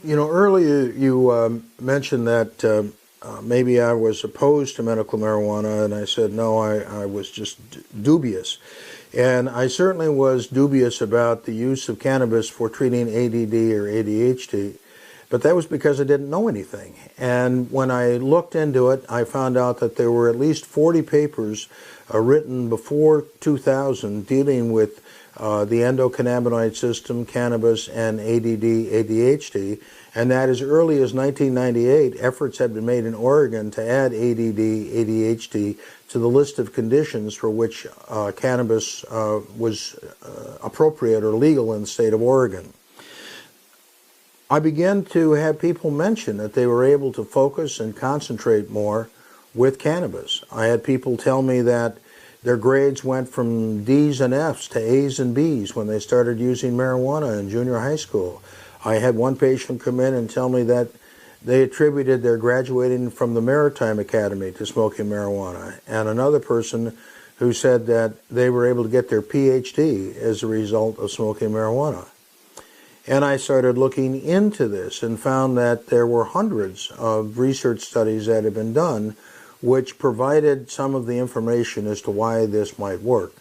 You know, earlier you mentioned that maybe I was opposed to medical marijuana, and I said no, I was just dubious. And I certainly was dubious about the use of cannabis for treating ADD or ADHD, but that was because I didn't know anything. And when I looked into it, I found out that there were at least 40 papers written before 2000 dealing with the endo-cannabinoid system, cannabis, and ADD, ADHD, and that as early as 1998, efforts had been made in Oregon to add ADD, ADHD to the list of conditions for which cannabis was appropriate or legal in the state of Oregon. I began to have people mention that they were able to focus and concentrate more with cannabis. I had people tell me that their grades went from D's and F's to A's and B's when they started using marijuana in junior high school. I had one patient come in and tell me that they attributed their graduating from the Maritime Academy to smoking marijuana, and another person who said that they were able to get their PhD as a result of smoking marijuana. And I started looking into this and found that there were hundreds of research studies that had been done which provided some of the information as to why this might work.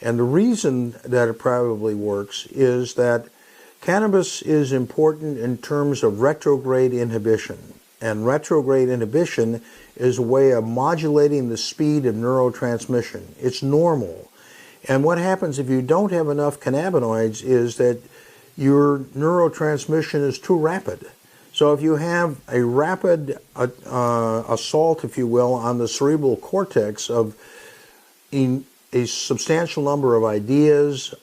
And the reason that it probably works is that cannabis is important in terms of retrograde inhibition. And retrograde inhibition is a way of modulating the speed of neurotransmission. It's normal. And what happens if you don't have enough cannabinoids is that your neurotransmission is too rapid. So if you have a rapid assault, if you will, on the cerebral cortex of a substantial number of ideas,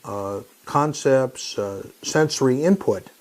concepts, sensory input,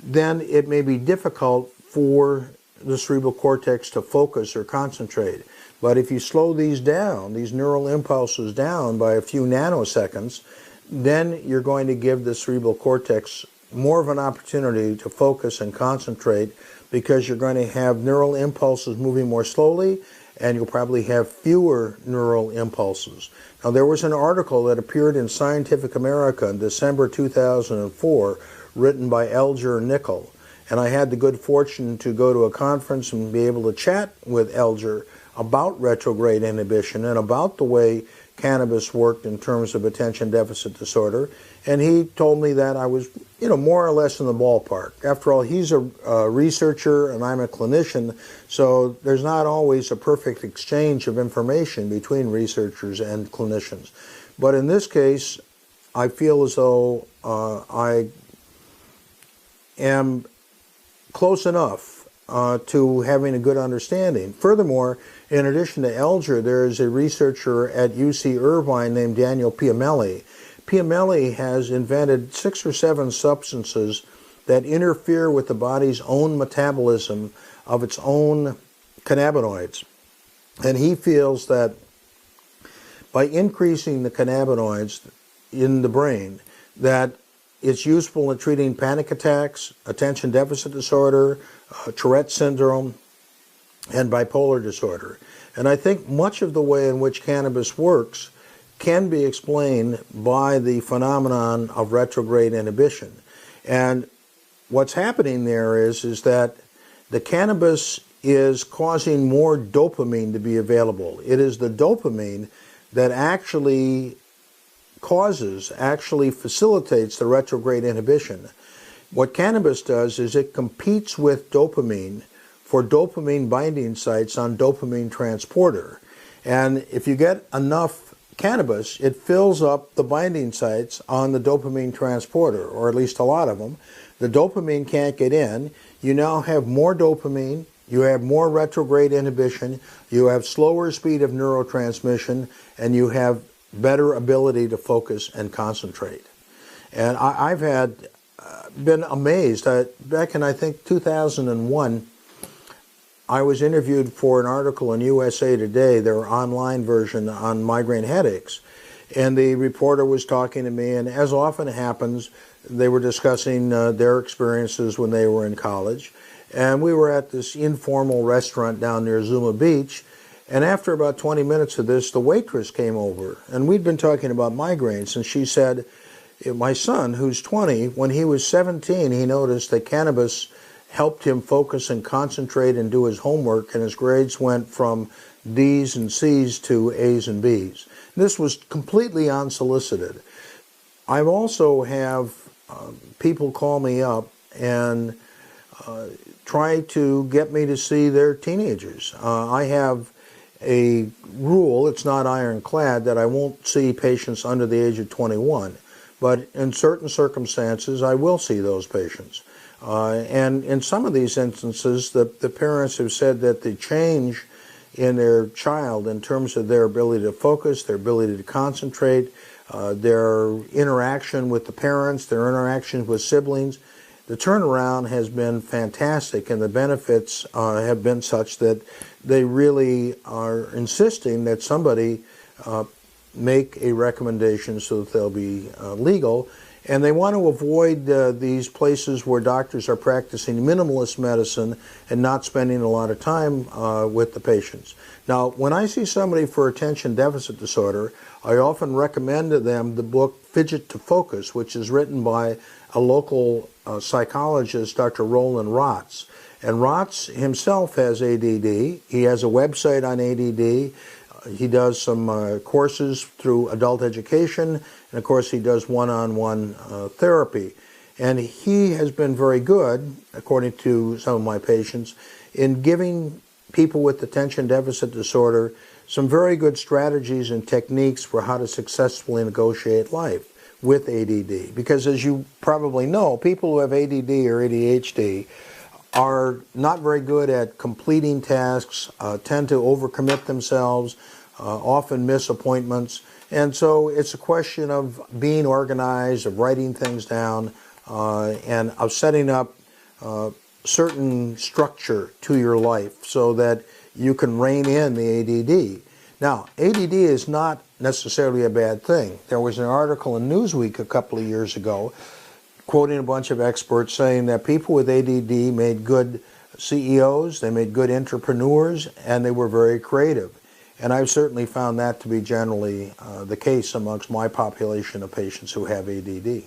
then it may be difficult for the cerebral cortex to focus or concentrate. But if you slow these down, these neural impulses down by a few nanoseconds, then you're going to give the cerebral cortex more of an opportunity to focus and concentrate, because you're going to have neural impulses moving more slowly, and you'll probably have fewer neural impulses. Now, there was an article that appeared in Scientific America in December 2004, written by Elger Nichol, and I had the good fortune to go to a conference and be able to chat with Elger about retrograde inhibition and about the way cannabis worked in terms of attention deficit disorder, and he told me that I was, more or less in the ballpark. After all, he's a researcher and I'm a clinician, so there's not always a perfect exchange of information between researchers and clinicians. But in this case, I feel as though I am close enough to having a good understanding. Furthermore, in addition to Elger, there is a researcher at UC Irvine named Daniele Piomelli. Piomelli has invented 6 or 7 substances that interfere with the body's own metabolism of its own cannabinoids. And he feels that by increasing the cannabinoids in the brain, that it's useful in treating panic attacks, attention deficit disorder, Tourette syndrome, and bipolar disorder. And I think much of the way in which cannabis works can be explained by the phenomenon of retrograde inhibition. And what's happening there is that the cannabis is causing more dopamine to be available. It is the dopamine that actually facilitates the retrograde inhibition. What cannabis does is it competes with dopamine for dopamine binding sites on dopamine transporter. And if you get enough cannabis, it fills up the binding sites on the dopamine transporter, or at least a lot of them. The dopamine can't get in. You now have more dopamine, you have more retrograde inhibition, you have slower speed of neurotransmission, and you have better ability to focus and concentrate. And I've been amazed. Back in, I think, 2001, I was interviewed for an article in USA Today, their online version on migraine headaches. And the reporter was talking to me, and as often happens, they were discussing their experiences when they were in college. And we were at this informal restaurant down near Zuma Beach, and after about 20 minutes of this, the waitress came over, and we'd been talking about migraines, and she said, my son, who's 20, when he was 17, he noticed that cannabis helped him focus and concentrate and do his homework, and his grades went from D's and C's to A's and B's. This was completely unsolicited. I also have people call me up and try to get me to see their teenagers. I have a rule, it's not ironclad, that I won't see patients under the age of 21, but in certain circumstances I will see those patients. And in some of these instances, the parents have said that the change in their child in terms of their ability to focus, their ability to concentrate, their interaction with the parents, their interaction with siblings, the turnaround has been fantastic, and the benefits have been such that they really are insisting that somebody make a recommendation so that they'll be legal. And they want to avoid these places where doctors are practicing minimalist medicine and not spending a lot of time with the patients. Now, when I see somebody for attention deficit disorder, I often recommend to them the book Fidget to Focus, which is written by a local psychologist, Dr. Roland Rotz. And Rotz himself has ADD. He has a website on ADD. He does some courses through adult education, and of course he does one-on-one therapy. And he has been very good, according to some of my patients, in giving people with attention deficit disorder some very good strategies and techniques for how to successfully negotiate life with ADD. Because as you probably know, people who have ADD or ADHD are not very good at completing tasks, tend to overcommit themselves, often miss appointments. And so it's a question of being organized, of writing things down, and of setting up certain structure to your life so that you can rein in the ADD. Now, ADD is not necessarily a bad thing. There was an article in Newsweek a couple of years ago quoting a bunch of experts saying that people with ADD made good CEOs, they made good entrepreneurs, and they were very creative. And I've certainly found that to be generally the case amongst my population of patients who have ADD.